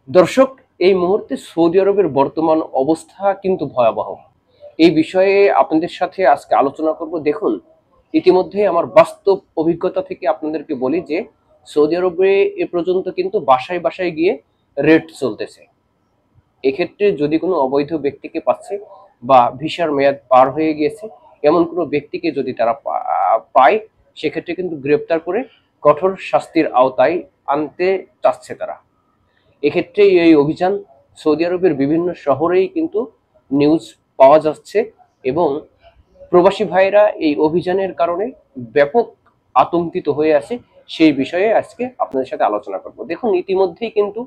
দর্শক, এই মুহূর্তে সৌদি আরবের বর্তমান অবস্থা কিন্তু ভয়াবহ। এই বিষয়ে আপনাদের সাথে আজকে আলোচনা করব। দেখুন, ইতিমধ্যে আমার বাস্তব অভিজ্ঞতা থেকে আপনাদেরকে বলি যে সৌদি আরবে এ পর্যন্ত কিন্তু বাসায় বাসায় গিয়ে রেড চলতেছে। এক্ষেত্রে যদি কোনো অবৈধ ব্যক্তিকে পাচ্ছে বা ভিসার মেয়াদ পার হয়ে গিয়েছে এমন কোনো ব্যক্তিকে যদি তারা পায়, সেক্ষেত্রে কিন্তু গ্রেপ্তার করে কঠোর শাস্তির আওতায় আনতে চাচ্ছে তারা। এক্ষেত্রে এই অভিযান সৌদি আরবের বিভিন্ন শহরেই কিন্তু নিউজ পাওয়া যাচ্ছে এবং প্রবাসী ভাইরা এই অভিযানের কারণে ব্যাপক আতঙ্কিত হয়ে আছে। সেই বিষয়ে আজকে আপনাদের সাথে আলোচনা করব। দেখুন, ইতিমধ্যেই কিন্তু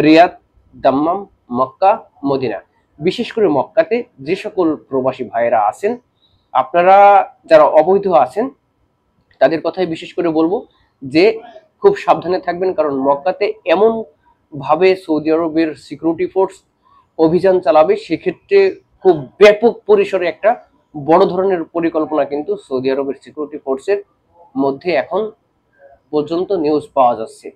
রিয়াদ, দাম্মাম, মক্কা, মদিনা, বিশেষ করে মক্কাতে যে সকল প্রবাসী ভাইয়েরা আছেন, আপনারা যারা অবৈধ আছেন তাদের কথাই বিশেষ করে বলবো যে খুব সাবধানে থাকবেন, কারণ মক্কাতে এমন ভাবে সৌদি আরবের সিকিউরিটি ফোর্স অভিযান চালাবে, সেক্ষেত্রে খুব ব্যাপক পরিসরে একটা বড় ধরনের পরিকল্পনা কিন্তু সৌদি আরবের সিকিউরিটি ফোর্সের মধ্যে এখন পর্যন্ত নিউজ পাওয়া যাচ্ছে।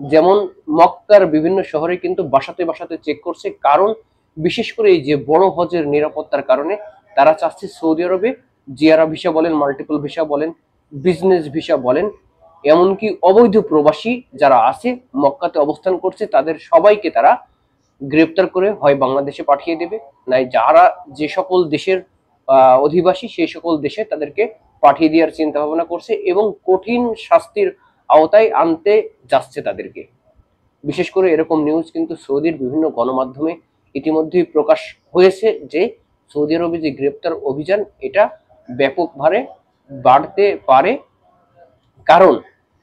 যেমন মক্কার বিভিন্ন শহরে কিন্তু বাসাতে বাসাতে চেক করছে, কারণ বিশেষ করে এই যে বড় হজের নিরাপত্তার কারণে তারা চাচ্ছে সৌদি আরবে জিয়ারা ভিসা বলেন, মাল্টিপল ভিসা বলেন, বিজনেস ভিসা বলেন, এমনকি অবৈধ প্রবাসী যারা আছে মক্কাতে অবস্থান করছে তাদের সবাইকে তারা গ্রেপ্তার করে হয় বাংলাদেশে পাঠিয়ে দেবে, নাই যারা যে সকল দেশের অধিবাসী সেই সকল দেশে তাদেরকে পাঠিয়ে দেওয়ার চিন্তা ভাবনা করছে এবং কঠিন শাস্তির আওতায় আনতে যাচ্ছে তাদেরকে। বিশেষ করে এরকম নিউজ কিন্তু সৌদির বিভিন্ন গণমাধ্যমে ইতিমধ্যেই প্রকাশ হয়েছে যে সৌদি আরবে যে গ্রেপ্তার অভিযান এটা ব্যাপকভাবে বাড়তে পারে। কারণ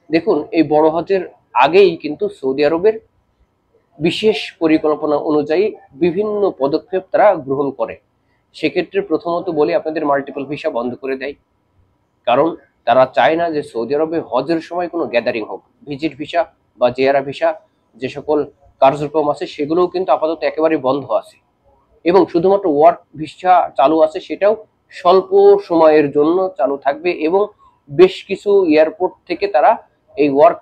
দেখুন, এই বড় হজের আগেই কিন্তু সৌদি আরবের বিশেষ পরিকল্পনা অনুযায়ী বিভিন্ন পদক্ষেপ তারা গ্রহণ করে। সেক্ষেত্রে প্রথমত বলি, আপনাদের মাল্টিপল ভিসা বন্ধ করে দেয়, কারণ তারা চায় না যে সৌদি আরবে হজের সময় কোনো গ্যাদারিং হোক। ভিজিট ভিসা বা জিয়ারা ভিসা যে সকল কার্যক্রম আছে সেগুলোও কিন্তু আপাতত একেবারে বন্ধ আছে এবং শুধুমাত্র ওয়ার্ক ভিসা চালু আছে, সেটাও স্বল্প সময়ের জন্য চালু থাকবে এবং বেশ কিছু এয়ারপোর্ট থেকে তারা এই ওয়ার্ক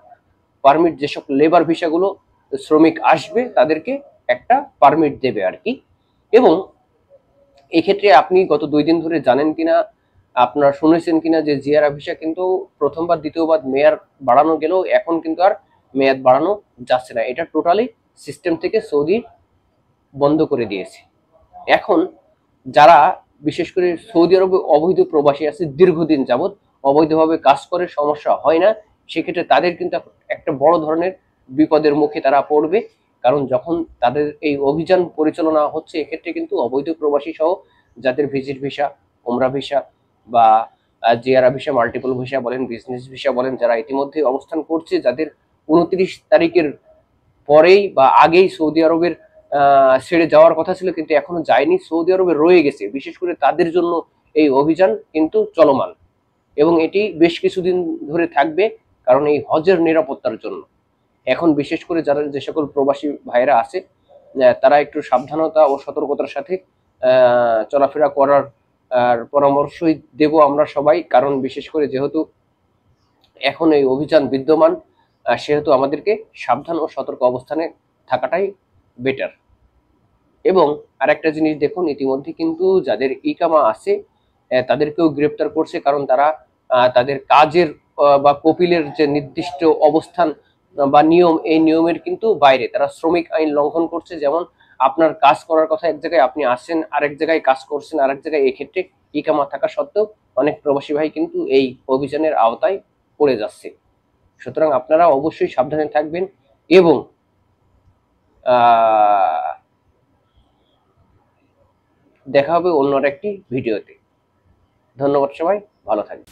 পারমিট, যেসব লেবার ভিসাগুলো শ্রমিক আসবে তাদেরকে একটা পারমিট দেবে আর কি। এবং এক্ষেত্রে আপনি গত 2 দিন ধরে জানেন কিনা, আপনারা শুনেছেন কিনা যে জিয়ারা ভিসা কিন্তু প্রথমবার দ্বিতীয়বার মেয়াদ বাড়ানো গেলেও এখন কিন্তু আর মেয়াদ বাড়ানো যাচ্ছে না। এটা টোটালি সিস্টেম থেকে সৌদি বন্ধ করে দিয়েছে। এখন যারা বিশেষ করে সৌদি আরবে অবৈধ প্রবাসী আছে, দীর্ঘদিন যাবৎ অবৈধভাবে কাজ করে, সমস্যা হয় না, সেক্ষেত্রে তাদের কিন্তু একটা বড় ধরনের বিপদের মুখে তারা পড়বে। কারণ যখন তাদের এই অভিযান পরিচালনা হচ্ছে, এক্ষেত্রে কিন্তু অবৈধ প্রবাসী সহ যাদের ভিজিট ভিসা, ওমরা ভিসা বা জিয়ারা ভিসা, মাল্টিপল ভিসা বলেন, বিজনেস ভিসা বলেন, যারা ইতিমধ্যে অবস্থান করছে, যাদের 29 তারিখের পরেই বা আগেই সৌদি আরবের ছেড়ে যাওয়ার কথা ছিল কিন্তু এখনো যায়নি, সৌদি আরবে রয়ে গেছে, বিশেষ করে তাদের জন্য এই অভিযান কিন্তু চলমান এবং এটি বেশ কিছুদিন ধরে থাকবে। কারণ এই হজের নিরাপত্তার জন্য এখন বিশেষ করে যারা যে সকল প্রবাসী ভাইরা আছে তারা একটু সাবধানতা ও সতর্কতার সাথে চলাফেরা করার পরামর্শই দেব আমরা সবাই। কারণ বিশেষ করে যেহেতু এখন এই অভিযান বিদ্যমান, সেহেতু আমাদেরকে সাবধান ও সতর্ক অবস্থানে থাকাটাই বেটার। এবং আরেকটা জিনিস দেখুন, ইতিমধ্যে কিন্তু যাদের ইকামা আছে তাদেরকেও গ্রেপ্তার করছে, কারণ তারা তাদের কাজের বা কপিলের যে নির্দিষ্ট অবস্থান বা নিয়ম, এই নিয়মের কিন্তু বাইরে তারা শ্রমিক আইন লঙ্ঘন করছে। যেমন আপনার কাজ করার কথা এক জায়গায়, আপনি আসেন আরেক জায়গায়, কাজ করছেন আরেক জায়গায়, এক্ষেত্রে ইকামা থাকা সত্ত্বেও অনেক প্রবাসী ভাই কিন্তু এই অভিযানের আওতায় পড়ে যাচ্ছে। সুতরাং আপনারা অবশ্যই সাবধানে থাকবেন এবং দেখা হবে অন্য একটি ভিডিওতে। ধন্যবাদ সবাই, ভালো থাকবেন।